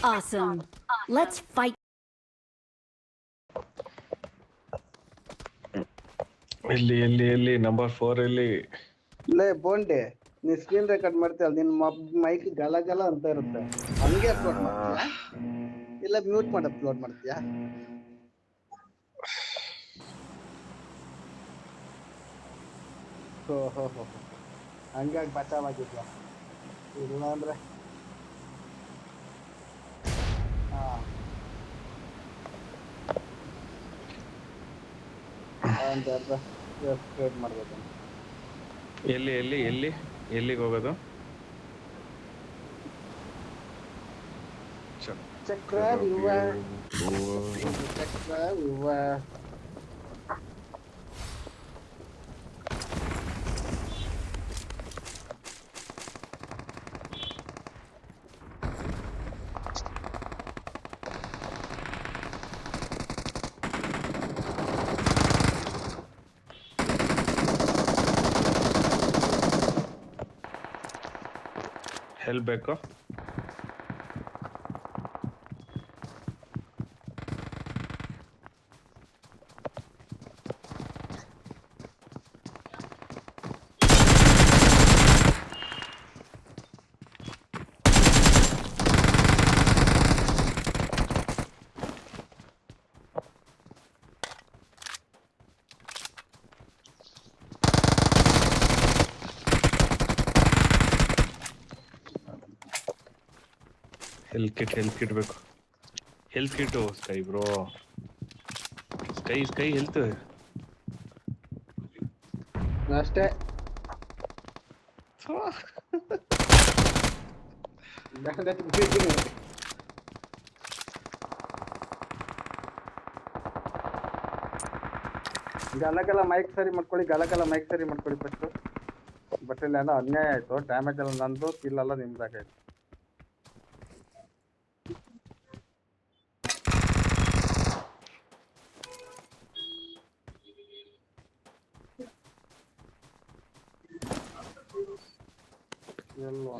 Awesome. Let's fight. ಎಲ್ಲಿ number 4 ಎಲ್ಲಿ? ಲೇ ಬೋಂಡೆ, ನೀ ಸ್ಕ್ರೀನ್ ರೆಕಾರ್ಡ್ ಮಾಡ್ತೀಯಲ್ಲ, ನಿನ್ನ ಮೈಕ್ ಗಲ ಗಲ ಅಂತ ಇರುತ್ತೆ, ಹಂಗೆ ಅಪ್ಲೋಡ್ ಮಾಡ್ತೀಯಾ ಇಲ್ಲ ಮ್ಯೂಟ್ ಮಾಡಿ ಅಪ್ಲೋಡ್ ಮಾಡ್ತೀಯಾ? ಹೋ ಹಂಗಾಗಿ ಬಚಾವಾಗಿದ್ಯಾ? ಇಲ್ಲ ಅಂದ್ರೆ ಒಂದು ಅರ್ಧ ಕ್ರಿಯೇಟ್ ಮಾಡ್ಬೇಕು. ಎಲ್ಲಿಗೆ ಹೋಗೋದು? ಚಕ್ರವ್ಯೂಹ. ಹೆಲ್ಪ್ ಬೇಕು? ಹೆಲ್ತ್ ಕಿಟ್ ಬೇಕು. Health kit sky bro, sky health ಅಷ್ಟೇ. ಗಲಗೆಲ್ಲ ಮೈಕ್ ಸರಿ ಮಾಡ್ಕೊಳ್ಳಿ ಫಸ್ಟ್. ಬಟ್ ಇಲ್ಲ ಏನೋ ಅನ್ಯಾಯ ಆಯ್ತು, ಡ್ಯಾಮೇಜ್ ಎಲ್ಲ ನಂದು, ಕಿಲ್ ಎಲ್ಲ ನಿಮ್ದಾಗೈತೆ. ಎಲ್ಲೋ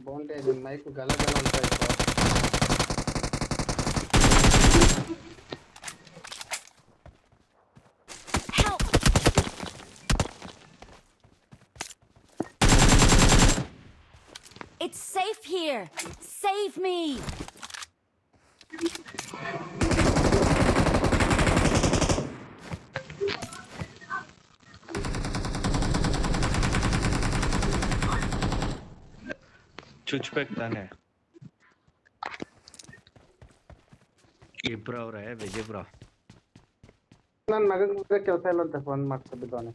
ಬೋಂಡೆ, ನಿನ್ ಮೈಕ್ ಗಲಗಲ ಅಂತ ಇತ್ತು. It's safe here. Save me. ಚುಚ್ಬೇಕು ತಾನೆ. ಇಬ್ರು ಅವ್ರೆ ವಿಜಯಬ್ರೋ. ನನ್ನ ಮಗನ ಮುಂದೆ ಕೆಲಸ ಇಲ್ಲ ಅಂತ ಫೋನ್ ಮಾಡ್ತಿದ್ದಾನೆ.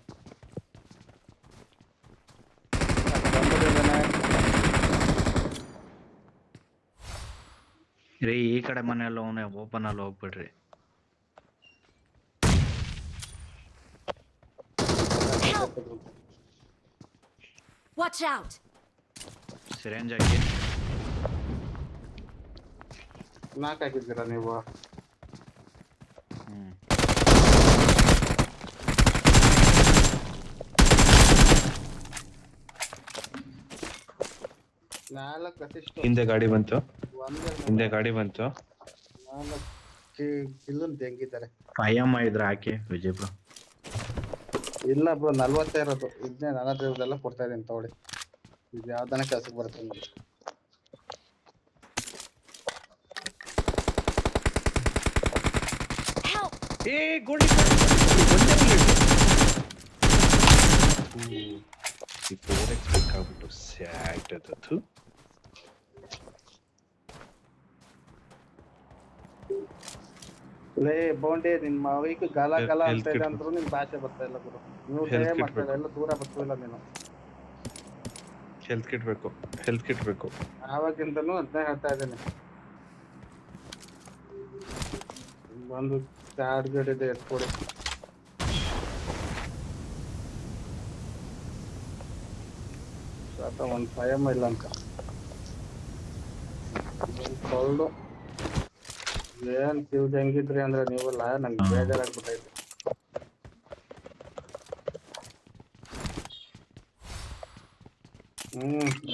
ರೀ ಈ ಕಡೆ ಮನೆಯಲ್ಲಿ ಅವನೇ, ಓಪನ್ ಅಲ್ಲಿ ಹೋಗ್ಬಿಡ್ರಿ. Watch out. ಸಿರೆಂಜ್ ಹಾಕಿ. 4 ಹಾಕಿದ್ದೀರಾ ನೀವು? ಹಿಂದೆ ಗಾಡಿ ಬಂತು. ಕಿಲ್ಲನ್ ತೆಂಗಿದ್ದಾರೆ. 5M ಇದ್ರೆ ಹಾಕಿ ವಿಜಯ್ ಬ್ರೋ. ಇಲ್ಲ ಬ್ರೋ, 40 ಇರೋದು. ಇದನ್ನೇ 40 ಕೊಡ್ತಾ ಇದೀನಿ ತಗೊಳ್ಳಿ. ಇದು ಯಾವ್ದಾನ ಕೆಲ್ಸಕ್ಕೆ ಬರುತ್ತೆ ನೋಡಿ. ಏ ಗೋಲ್ಡಿ ಈ 4x ಬೇಕಾಗ್ಬಿಟ್ಟು ಸ್ಯಾಟ್ ಅದು. ಲೇ ಬೋಂಡೆ ನಿನ್ ಮೈಕ್ ಗಲ ಗಲ Health ಅಂತ ಇದೆ kit ಅಂದ್ರೂ ನಿನ್ ಭಾಷೆ ಬರ್ತಾ ಇಲ್ಲ ಗುರು. ಮ್ಯೂಟೇ Health kit ಮಾಡ್ತಾ ಇಲ್ಲ, ಬೇಕು. ಎಲ್ಲ ದೂರ ಬರ್ತಾ ಇಲ್ಲ ನೀನು. ಹೆಲ್ತ್ ಕಿಟ್ ಬೇಕು. ಆವಾಗಿಂದನೂ ಅದನ್ನೇ ಹೇಳ್ತಾ ಇದ್ದೇನೆ. ಒಂದು ಚಾರ್ಜರ್ ಇದೆ ಎತ್ಕೊಡಿ. ಒಂದು ಸ್ವಯಂ ಇಲ್ಲ ಅಂತ ಕೊಳ್ಳು. ಏನ್ ಶಿವ್ ಹೆಂಗಿದ್ರಿ ಅಂದ್ರೆ ನೀವೆಲ್ಲ ನಂಗೆ ಬೇಜಾರಾಗ್ಬಿಟ್ಟೈತೆ.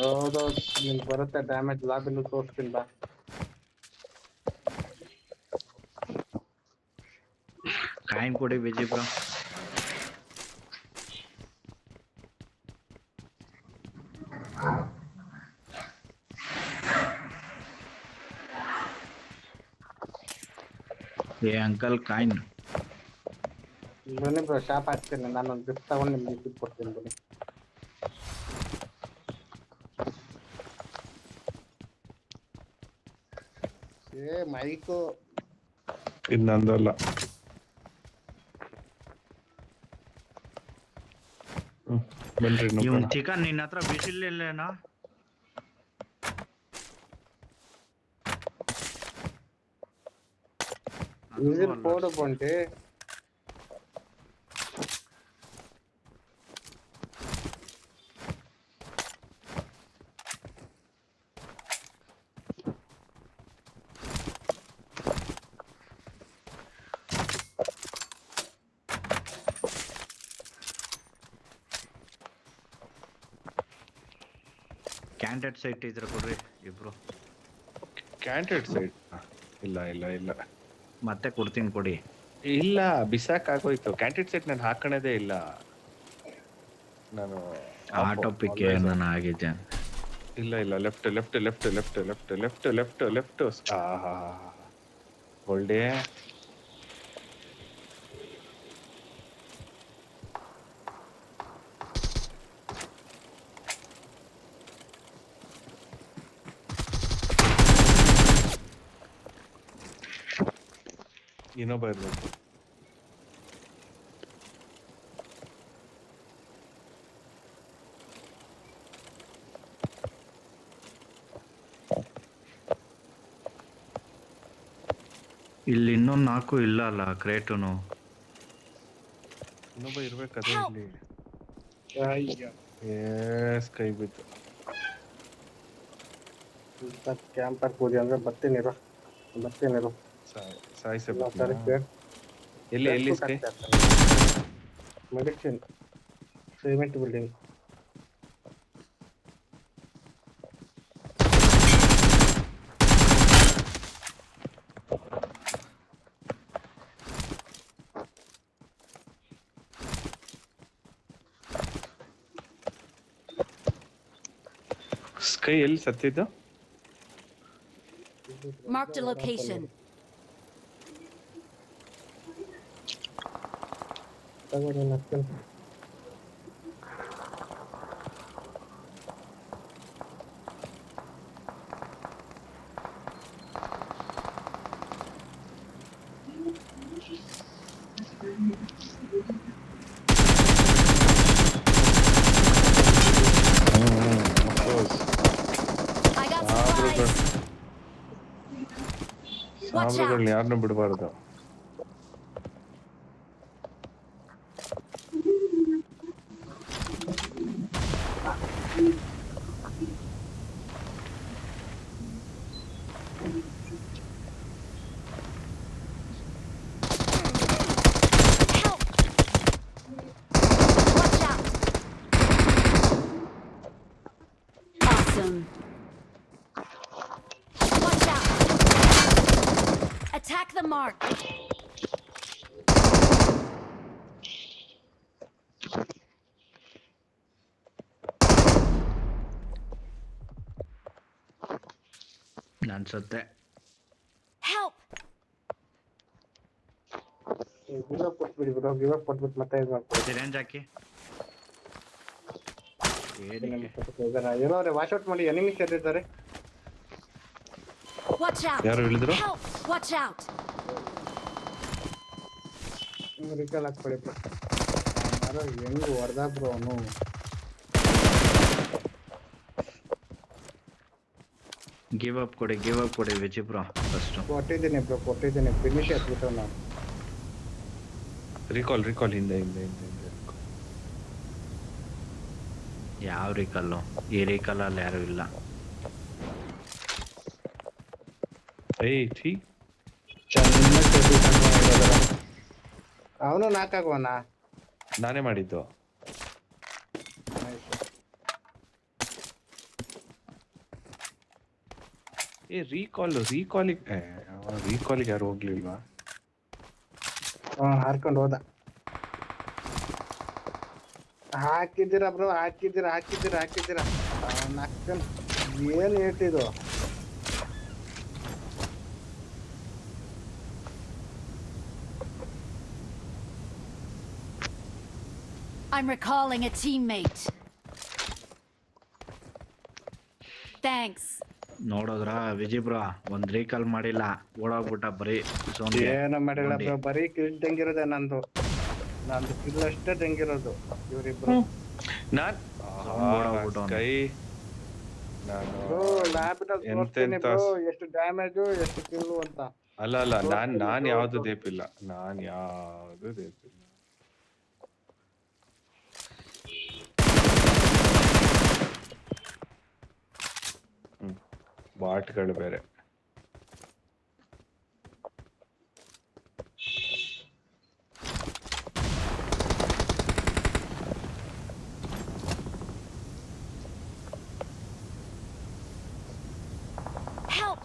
ಹೌದೌದು, ನಿಮ್ಗೆ ಬರುತ್ತೆ ಡ್ಯಾಮೇಜ್. ಲಾಬಿನ ತೋರಿಸ್ತೀನಿ ಬಾ. ಕಾಯಿನ್ ಕೊಡಿ ವಿಜಯ್ ಬ್ರೋ. ಏ ಅಂಕಲ್ ಕಾಯಿನ್. ಬನ್ನಿ ಬ್ರೋ, ಶಾಪ್ ಹಾಕ್ತೀನಿ. ನಾನೊಂದು ಗಿಫ್ಟ್ ತಗೊಂಡು ನಿಮ್ಗೆ ಗಿಫ್ಟ್ ಕೊಡ್ತೀನಿ ಬನ್ನಿ. ಮೈಕು ಇನ್ನೊಂದಲ್ಲ. ಬನ್ರಿ ಇವನ್ ಚಿಕನ್ ನಿನ್ನ ಹತ್ರ ಬಿಸಿಲಿಲ್ಲೇನಾ? ವಿಸಿಲ್ போடு போಂಟೆ. ಕ್ಯಾಂಡಿಡೇಟ್ ಸೈಟ್ ಇದ್ರೆ ಕೊಡ್ರಿ ಇಬ್ರು. ಕ್ಯಾಂಡಿಡೇಟ್ ಸೈಡ್ ಇಲ್ಲ ಇಲ್ಲ ಇಲ್ಲ, ಮತ್ತೆ ಕೊಡ್ತೀನಿ ಕೊಡಿ. ಇಲ್ಲ ಬಿಸಾಕ್ ಆಗೋಯ್ತು. ಕ್ಯಾಂಡಿಡೇಟ್ ಸೈಟ್ ನಾನು ಹಾಕಣದೇ ಇಲ್ಲ. ನಾನು ಆ ಟಾಪಿಕ್ ನಾನು ಆಗಿದ್ದೆ. ಇಲ್ಲ ಇಲ್ಲ, left left left left left left left left. ಒಳ್ಳೆ ಇನ್ನೊಬ್ಬ ಇರ್ಬೇಕು. ಇಲ್ಲಿ ಇನ್ನೊಂದು 4 ಇಲ್ಲ ಅಲ್ಲ ಕ್ರೇಟುನು. ಇನ್ನೊಬ್ಬ ಇರ್ಬೇಕದೇ ಇಲ್ಲಿ. ಕೈ ಬಿತ್ತು. ಕ್ಯಾಂಪರ್ ಕೂದಿ ಅಂದ್ರೆ ಬರ್ತೀನಿರು. ಸಾಯಿಸ ಎಲ್ಲಿ ಎಲ್ಲಿ ಮೆಡಿಸಿನ್ ಸಿಮೆಂಟ್ ಬಿಲ್ಡಿಂಗ್. ಸ್ಕೈ ಎಲ್ಲಿ ಸತ್ತಿದ್ದು? Marked a location. I got supplies. Watch out. ಸಾಬ್ರುಗಳನ್ನ ಯಾರನ್ನೂ ಬಿಡಬಾರ್ದು. Help. Watch out. Awesome. Watch out. Attack the mark. ನಾನು ಸತ್ತೆ. Help. ಗಿವ್ ಅಪ್ ಕೊಟ್ಬಿಡಿ ಬ್ರೋ, ಗಿವ್ ಅಪ್ ಕೊಟ್ಬಿಟ್ಟು ಮತ್ತೆ ಇದು ಮಾಡ್ಕೊಳ್ಳಿ. ಸಿರೆಂಜ್ ಹಾಕಿ. ಏನೋ ಅವ್ರೆ ವಾಶ್ ಔಟ್ ಮಾಡಿ. ಎನಿಮೀಸ್ ಎಲ್ಲಿದ್ದಾರೆ? Watch out. ಯಾರು ಹೇಳಿದ್ರು? Help. Watch out. ರಿಕಾಲ್ ಹಾಕ್ಬಿಡಿ ಯಾರೋ ಹೆಂಗ್ ಹೊಡೆದ ಬ್ರೋ ಅವನು. ಗಿವ್ ಅಪ್ ಕೊಡಿ ವಿಜಯ್ ಬ್ರೋ ಫಸ್ಟ್. ಕೊಟ್ಟಿದ್ದೀನಿ ಬ್ರೋ ಕೊಟ್ಟಿದ್ದೀನಿ. ಫಿನಿಶ್ ಹಾಕ್ಬಿಟ್ಟು ನಾನು. ರಿಕಾಲ್ ಹಿಂದೆ ಯಾವ ರೀಕಲ್ಲು? ಈ ರೀಕಲ್ಲಲ್ಲಿ ಯಾರು ಇಲ್ಲ. ಅವನು ನಾಕಾಗೋಣ. ನಾನೇ ಮಾಡಿದ್ದು. ರೀಕಾಲಿಗೆ ಯಾರು ಹೋಗ್ಲಿಲ್ವಾ? ಹಾರ್ಕೊಂಡು ಹೋದ. ಹಾಕಿದ್ದೀರಾ ಬ್ರೋ ಹಾಕಿದ್ದೀರಾ. ಏನ್ ಹೇಳ್ತಿದ್ದು? I'm recalling a teammate. Thanks. ನೋಡಿದ್ರ ವಿಜಯ್ ಬ್ರೋ ಒಂದ್ ರೀಕಾಲ್ ಮಾಡಿಲ್ಲ, ಓಡೋಗ್ಬಿಟ್ಟ ಬರೀ ಸೋನ್ಗೆ. ಏನು ಮಾಡಿಲ್ಲ ಬ್ರೋ, ಬರೀ ಕಿಲ್ ತಂಗಿರೋದೆ ನಂದು ಕಿಲ್ ಅಷ್ಟೇ ತಂಗಿರೋದು ಇವರಿಬ್ರು. ಎಷ್ಟು ಡ್ಯಾಮೇಜ್ ಎಷ್ಟು ಕಿಲ್ಲು ಅಂತ. ಅಲ್ಲ ನಾನ್ ಯಾವ್ದು ದೇಪಿಲ್ಲ. ಬಾಟ್ಗಳು ಬೇರೆ. Help!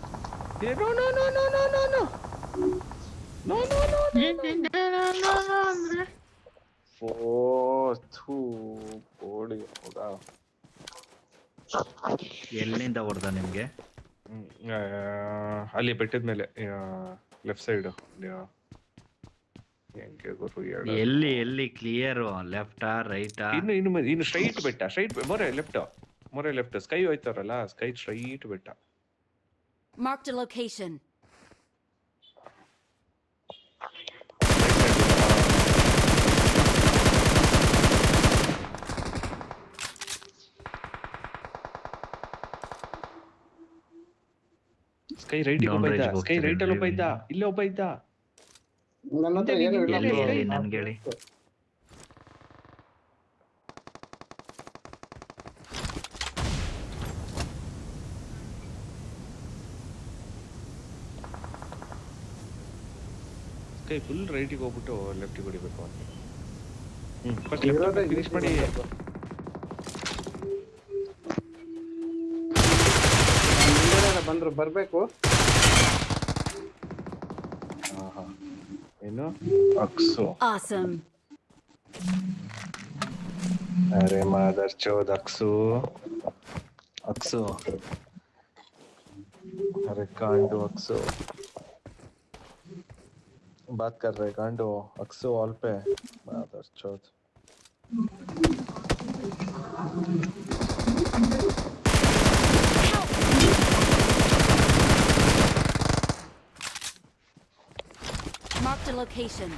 ಎಲ್ಲಿಂದ ಹೊಡೆದ ನಿಮ್ಗೆ? ಅಲ್ಲಿ ಬೆಟ್ಟದ ಮೇಲೆ ಲೆಫ್ಟ್ ಸೈಡ್. ಹೆಂಗೆ ಗುರು ಎಲ್ಲಿ ಕ್ಲಿಯರ್? ಲೆಫ್ಟಾ ರೈಟಾ? ಇನ್ನು ಸ್ಟ್ರೈಟ್ ಬೆಟ್ಟ. ಮೊರೆ ಲೆಫ್ಟ್ ಸ್ಕೈ ಹೋಯ್ತಾರಲ್ಲ, ಸ್ಕೈ ಸ್ಟ್ರೈಟ್ ಬೆಟ್ಟ. Marked a location. Sky right ಅಲ್ಲಿ ಒಬ್ಬ ಇದ್ದ. ಇಲ್ಲೇ ಒಬ್ಬ ಇದ್ದ. ನನ್ನ ಹತ್ರ ಏನು ಇಲ್ಲ bro. ನನ್ಗೆ ಹೇಳಿ. ಸ್ಕೈ ಫುಲ್ ರೈಟಿಗೆ ಹೋಗ್ಬಿಟ್ಟು ಲೆಫ್ಟಿಗೆ ಹೊಡಿಬೇಕು ಅಂತ. ಫಿನಿಶ್ ಮಾಡಿ. ಬಂದ್ರು ಬರ್ಬೇಕು. ಏನು ಅಕ್ಸು? Awesome. अरे मादर चौध अक्सू. अरे कांडो अक्सू बात कर रहे. कांडो अक्सू ऑल पे मादर चौध. Marked a location.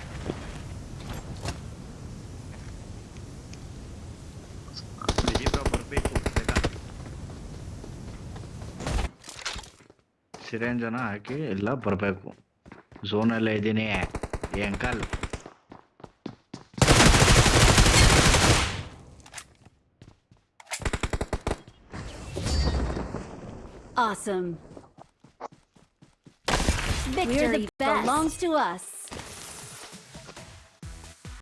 ಸಿರೆಂಜನ ಹಾಕಿ ಎಲ್ಲ ಬರಬೇಕು. ಝೋನಲ್ಲೇ ಇದ್ದೀನಿ uncle. Awesome. Victory belongs to us.